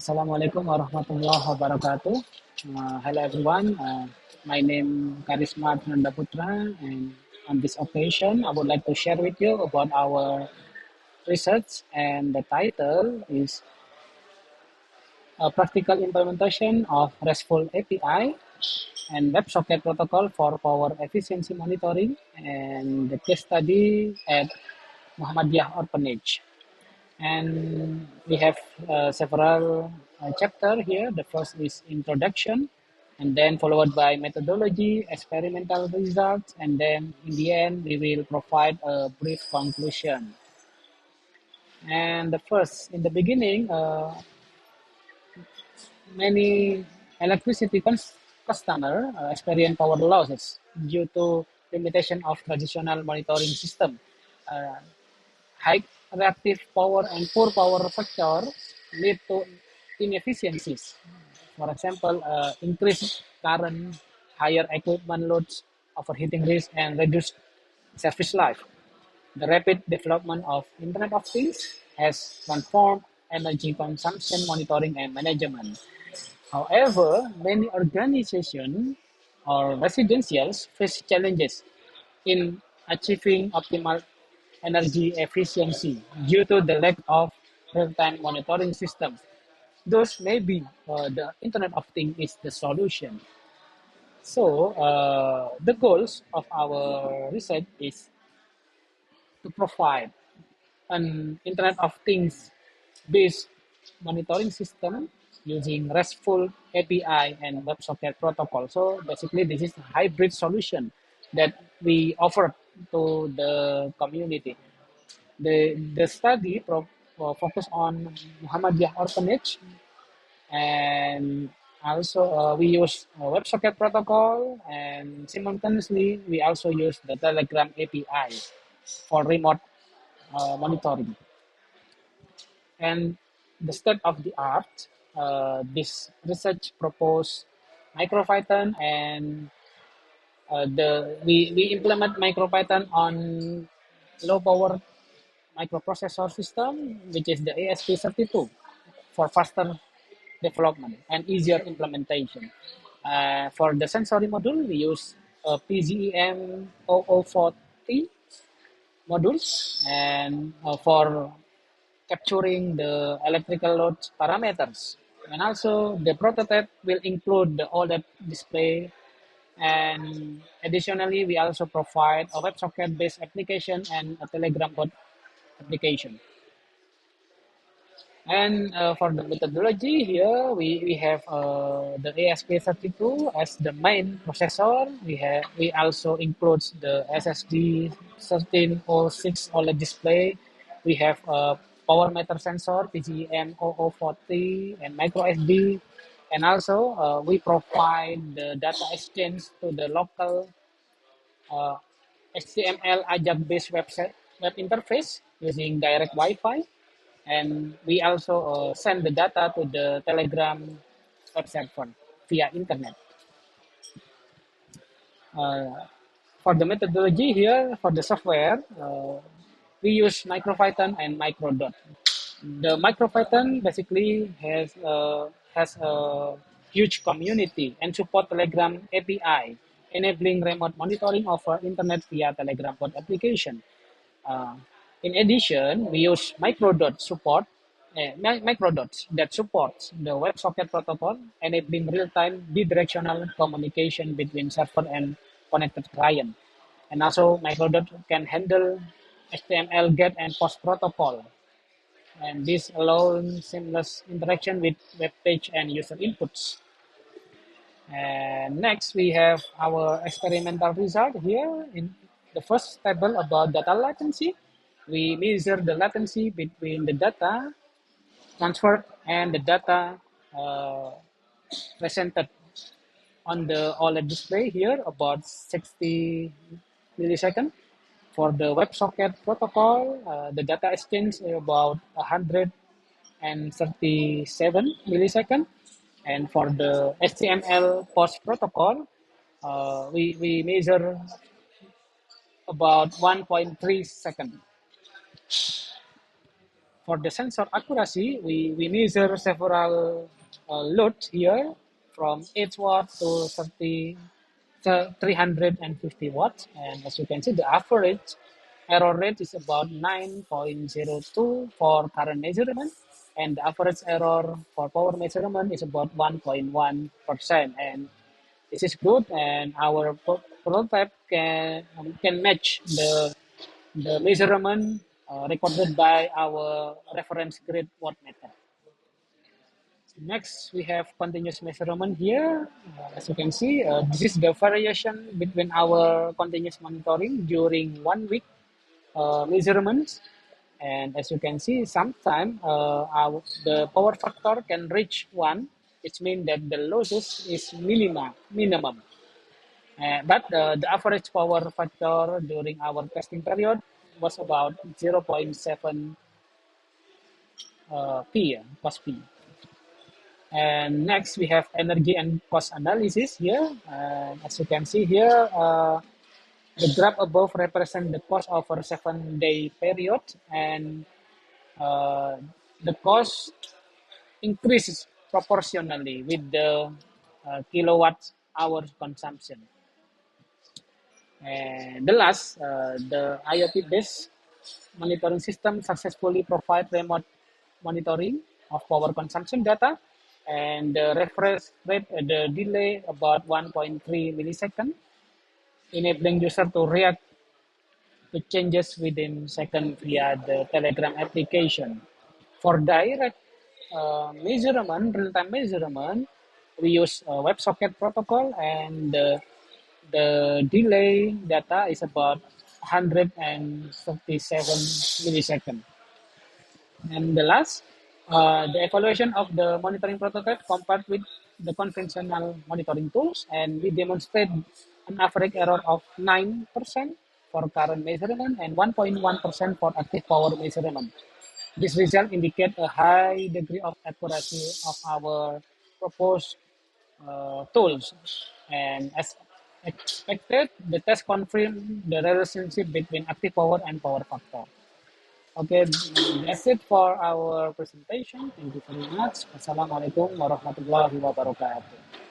Assalamualaikum warahmatullahi wabarakatuh. Hello everyone. My name Karisma Trinanda Putra, and on this occasion, I would like to share with you about our research, and the title is Practical Implementation of Restful API and Websocket Protocol for Power Efficiency Monitoring, and the case study at Muhammadiyah Orphanage. And we have several chapters here. The first is introduction, and then followed by methodology, experimental results, and then in the end we will provide a brief conclusion. And the first, in the beginning, many electricity customer experience power losses due to limitation of traditional monitoring system. Uh, High reactive power and poor power factor lead to inefficiencies. For example, increased current, higher equipment loads, overheating risk, and reduced service life. The rapid development of Internet of Things has transformed energy consumption monitoring and management. However, many organizations or residentials face challenges in achieving optimal energy efficiency due to the lack of real-time monitoring systems. Thus, maybe the Internet of Things is the solution. So, the goals of our research is to provide an Internet of Things based monitoring system using RESTful API and WebSocket protocol. So basically, this is a hybrid solution that we offer to the community. The study focus on Muhammadiyah Orphanage, and also we use WebSocket protocol, and simultaneously we also use the Telegram API for remote monitoring. And the state of the art, this research proposed MicroPython, and we implement MicroPython on low power microprocessor system, which is the ASP32, for faster development and easier implementation. For the sensory module, we use PGEM 0040 modules, and for capturing the electrical load parameters. And also, the prototype will include the OLED display. And additionally, we also provide a WebSocket-based application and a Telegram bot application. And for the methodology here, we have the ASP32 as the main processor. We also includes the S.ST 1306 OLED display. We have a power meter sensor PGM 0040 and micro SD. And also we provide the data exchange to the local uh, HTML AJAX-based website web interface using direct Wi-Fi, and we also send the data to the Telegram web server via internet. Uh, for the methodology here, for the software, we use MicroPython and Microdot. The MicroPython basically has a huge community and support Telegram API, enabling remote monitoring over internet via Telegram bot application. Uh, in addition, we use microdots that supports the WebSocket protocol, enabling real-time bidirectional communication between server and connected client. And also, microdot can handle HTML GET and POST protocol, and this allows seamless interaction with web page and user inputs. And next, we have our experimental result here. In the first table about data latency, we measure the latency between the data transferred and the data uh, presented on the OLED display here, about 60 milliseconds. For the WebSocket protocol, the data exchange is about 137 milliseconds. And for the HTML post protocol, we measure about 1.3 seconds. For the sensor accuracy, we measure several loads here from 8 watts to 350 watts. And as you can see, the average error rate is about 9.02 for current measurement. And the average error for power measurement is about 1.1%. And this is good. And our prototype can match the measurement recorded by our reference grid watt meter. Next, we have continuous measurement here. As you can see, this is the variation between our continuous monitoring during 1 week measurements. And as you can see, sometimes the power factor can reach 1, which means that the losses is minimum. But the average power factor during our testing period was about 0.7 P, cost P. And next we have energy and cost analysis here. As you can see here, the graph above represents the cost over 7-day period, and uh, the cost increases proportionally with the kilowatt hour consumption. And the last, the IoT-based monitoring system successfully provide remote monitoring of power consumption data, and the refresh rate, the delay about 1.3 millisecond, enabling user to react to changes within second via the Telegram application. For direct measurement, real-time measurement, we use Websocket Protocol, and the delay data is about 137 milliseconds. And the last, the evaluation of the monitoring prototype compared with the conventional monitoring tools, and we demonstrate an average error of 9% for current measurement and 1.1% for active power measurement. This result indicate a high degree of accuracy of our proposed tools. And as expected, the test confirmed the relationship between active power and power factor. Okay, that's it for our presentation. Thank you very much. Assalamualaikum warahmatullahi wabarakatuh.